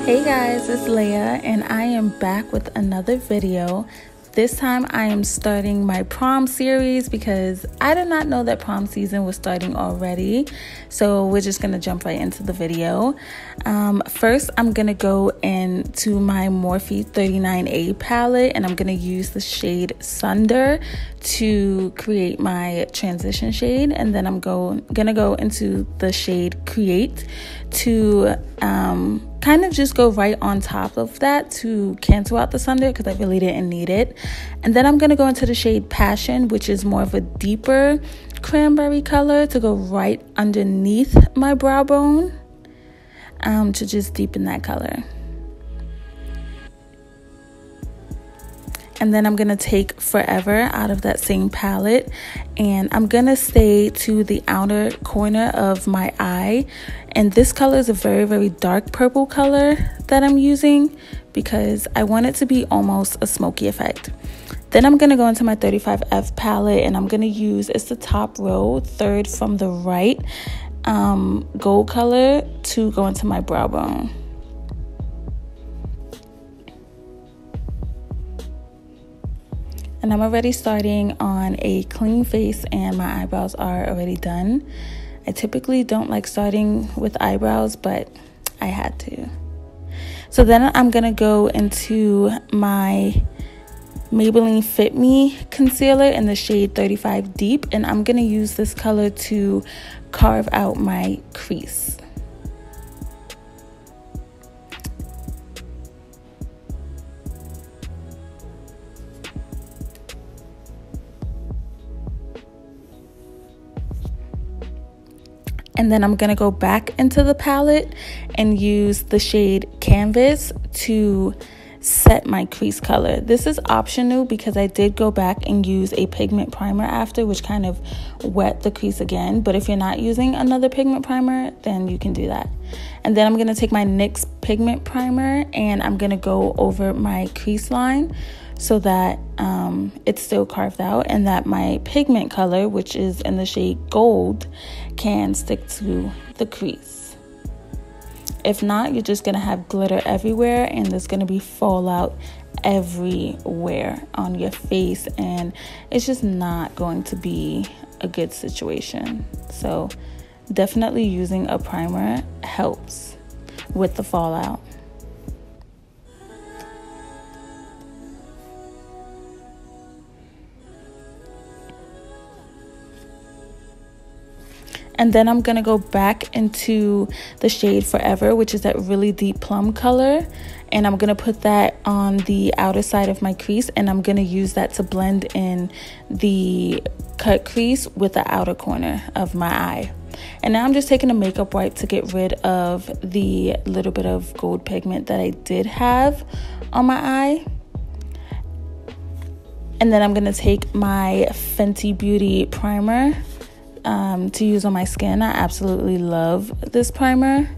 Hey guys, it's Leia and I am back with another video. This time I am starting my prom series because I did not know that prom season was starting already. So we're just going to jump right into the video. First, I'm going to go into my Morphe 39A palette and I'm going to use the shade Sunder to create my transition shade. And then I'm going to go into the shade Create to kind of just go right on top of that to cancel out the Sunder because I really didn't need it. And then I'm going to go into the shade Passion, which is more of a deeper cranberry color, to go right underneath my brow bone to just deepen that color. And then I'm going to take Forever out of that same palette. And I'm going to stay to the outer corner of my eye. And this color is a very, very dark purple color that I'm using because I want it to be almost a smoky effect. Then I'm going to go into my 35F palette and I'm going to use, it's the top row, third from the right, gold color to go into my brow bone. And I'm already starting on a clean face and my eyebrows are already done. I typically don't like starting with eyebrows, but I had to. So then I'm going to go into my Maybelline Fit Me concealer in the shade 35 Deep. And I'm going to use this color to carve out my crease. And then I'm going to go back into the palette and use the shade Canvas to set my crease color. This is optional because I did go back and use a pigment primer after, which kind of wet the crease again. But if you're not using another pigment primer, then you can do that. And then I'm going to take my NYX Pigment Primer and I'm going to go over my crease line so that it's still carved out and that my pigment color, which is in the shade Gold, can stick to the crease. If not, you're just going to have glitter everywhere and there's going to be fallout everywhere on your face and it's just not going to be a good situation. So definitely using a primer helps with the fallout. And then I'm going to go back into the shade Forever, which is that really deep plum color. And I'm going to put that on the outer side of my crease. And I'm going to use that to blend in the cut crease with the outer corner of my eye. And now I'm just taking a makeup wipe to get rid of the little bit of gold pigment that I did have on my eye. And then I'm going to take my Fenty Beauty primer to use on my skin. I absolutely love this primer.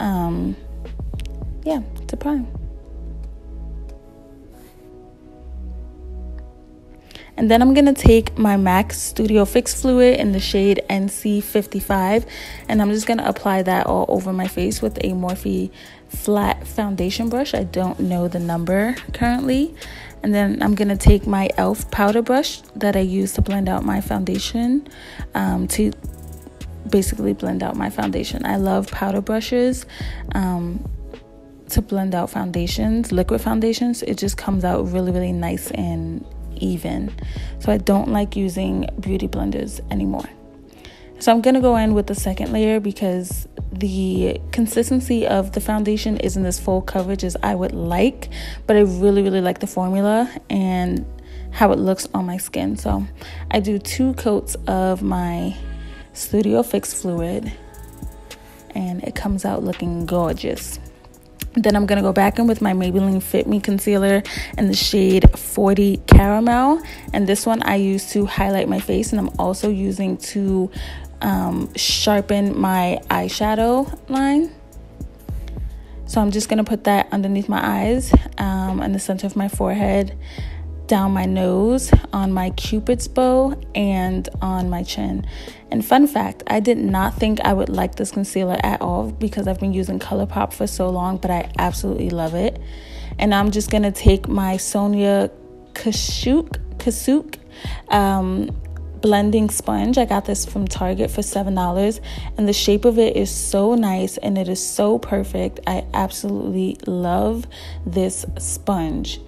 Yeah, to prime. And then I'm going to take my MAC Studio Fix Fluid in the shade NC55 and I'm just going to apply that all over my face with a Morphe flat foundation brush. I don't know the number currently. And then I'm going to take my e.l.f. powder brush that I use to blend out my foundation to basically blend out my foundation. I love powder brushes to blend out foundations, liquid foundations. It just comes out really, really nice and even. So I don't like using beauty blenders anymore. So I'm going to go in with the second layer because the consistency of the foundation isn't as full coverage as I would like, but I really, really like the formula and how it looks on my skin. So I do 2 coats of my Studio Fix Fluid and it comes out looking gorgeous. Then I'm going to go back in with my Maybelline Fit Me concealer in the shade 40 Caramel. And this one I use to highlight my face. And I'm also using to sharpen my eyeshadow line. So I'm just going to put that underneath my eyes, in the center of my forehead. down my nose, on my cupid's bow, and on my chin. And fun fact, I did not think I would like this concealer at all because I've been using ColourPop for so long, but I absolutely love it. And I'm just going to take my Sonia Kashuk blending sponge. I got this from Target for $7, and the shape of it is so nice and it is so perfect. I absolutely love this sponge.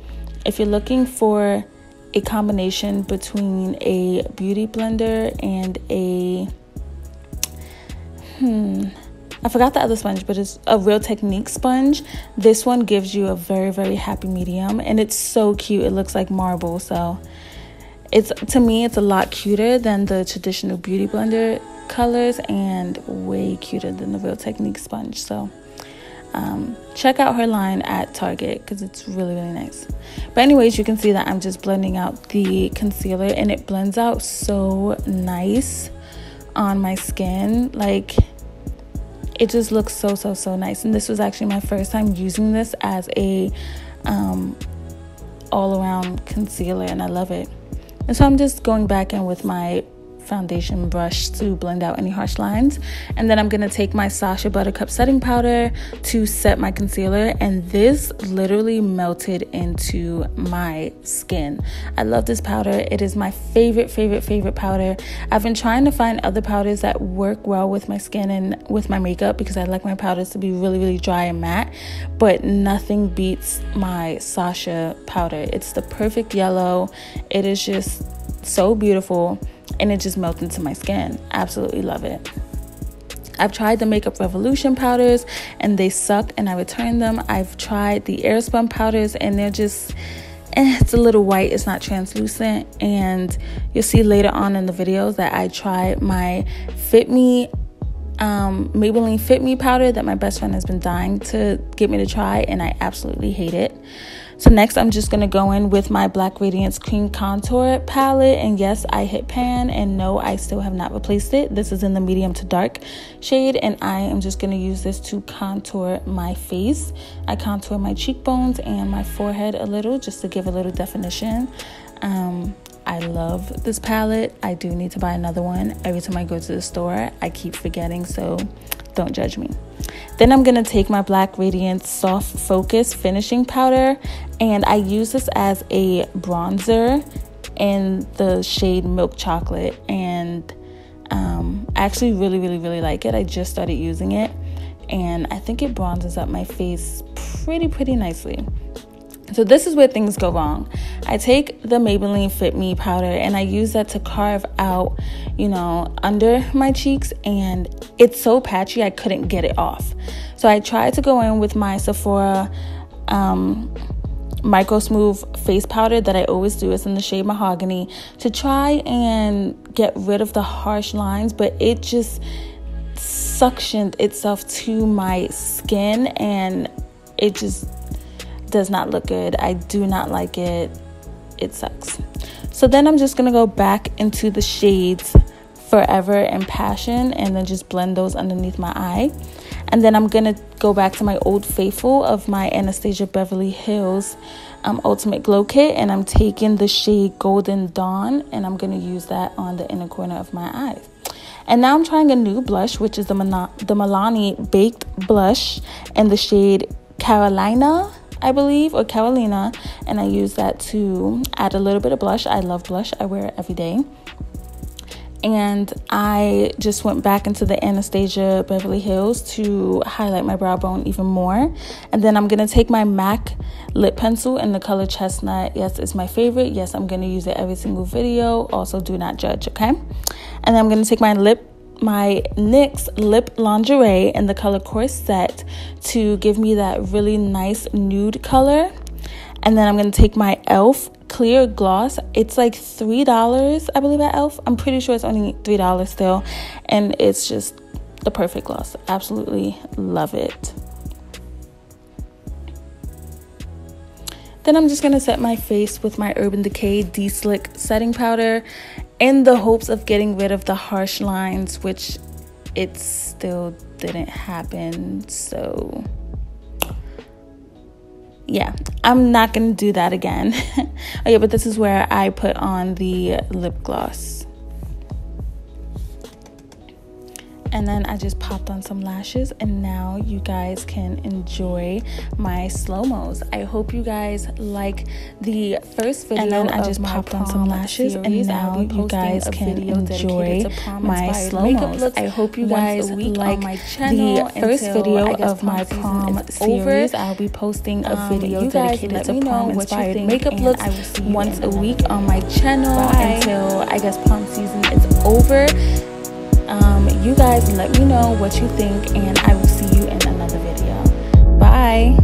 If you're looking for a combination between a beauty blender and I forgot the other sponge, but it's a Real Technique sponge. This one gives you a very, very happy medium, and it's so cute. It looks like marble, so to me it's a lot cuter than the traditional beauty blender colors and way cuter than the Real Technique sponge. So check out her line at Target because it's really, really nice. But anyways, you can see that I'm just blending out the concealer, and it blends out so nice on my skin. Like, it just looks so nice. And this was actually my first time using this as a all-around concealer, and I love it. And so I'm just going back in with my foundation brush to blend out any harsh lines, and then I'm gonna take my Sacha Buttercup setting powder to set my concealer, and this literally melted into my skin. I love this powder. It is my favorite powder. I've been trying to find other powders that work well with my skin and with my makeup because I like my powders to be really dry and matte, but nothing beats my Sacha powder. It's the perfect yellow. It is just so beautiful, and it just melts into my skin. Absolutely love it. I've tried the Makeup Revolution powders and they suck, and I returned them. I've tried the Airspun powders and they're just it's a little white. It's not translucent. And you'll see later on in the video that I tried my Maybelline Fit Me powder that my best friend has been dying to get me to try, and I absolutely hate it. So next, I'm just going to go in with my Black Radiance Cream Contour palette. And yes, I hit pan, and no, I still have not replaced it. This is in the medium to dark shade, and I am just going to use this to contour my face. I contour my cheekbones and my forehead a little just to give a little definition. I love this palette. I do need to buy another one. Every time I go to the store, I keep forgetting, so don't judge me. Then I'm going to take my Black Radiance Soft Focus Finishing Powder, and I use this as a bronzer in the shade Milk Chocolate, and I actually really like it. I just started using it, and I think it bronzes up my face pretty nicely. So this is where things go wrong. I take the Maybelline Fit Me powder and I use that to carve out, under my cheeks, and it's so patchy I couldn't get it off. So I tried to go in with my Sephora Micro Smooth face powder that I always do. It's in the shade Mahogany, to try and get rid of the harsh lines, but it just suctioned itself to my skin and it just does not look good. I do not like it. It sucks. So then I'm just gonna go back into the shades Forever and Passion and then just blend those underneath my eye. And then I'm gonna go back to my old faithful of my Anastasia Beverly Hills Ultimate Glow Kit, and I'm taking the shade Golden Dawn, and I'm gonna use that on the inner corner of my eye. And now I'm trying a new blush, which is the Milani Baked Blush in the shade Carolina, I believe, or Carollina, and I use that to add a little bit of blush. I love blush. I wear it every day. And I just went back into the Anastasia Beverly Hills to highlight my brow bone even more. And then I'm going to take my MAC lip pencil in the color Chestnut. Yes, it's my favorite. Yes, I'm going to use it every single video. Also, do not judge, okay? And then I'm going to take my NYX Lip Lingerie in the color Corset to give me that really nice nude color. And then I'm going to take my e.l.f. clear gloss. It's like $3, I believe, at e.l.f. I'm pretty sure it's only $3 still. And it's just the perfect gloss. Absolutely love it. Then I'm just going to set my face with my Urban Decay De-Slick setting powder in the hopes of getting rid of the harsh lines, which it still didn't happen. So yeah, I'm not gonna do that again. Oh yeah, but this is where I put on the lip gloss. And then I just popped on some lashes, and now you guys can enjoy my slow-mos. I hope you guys like the first video. And then I just popped on some lashes, and now you guys can enjoy my slow-mos. I hope you guys like the first video of my prom series. I'll be posting a video dedicated to prom-inspired makeup looks once a week on my channel until I guess prom season is over. You guys let me know what you think, and I will see you in another video. Bye.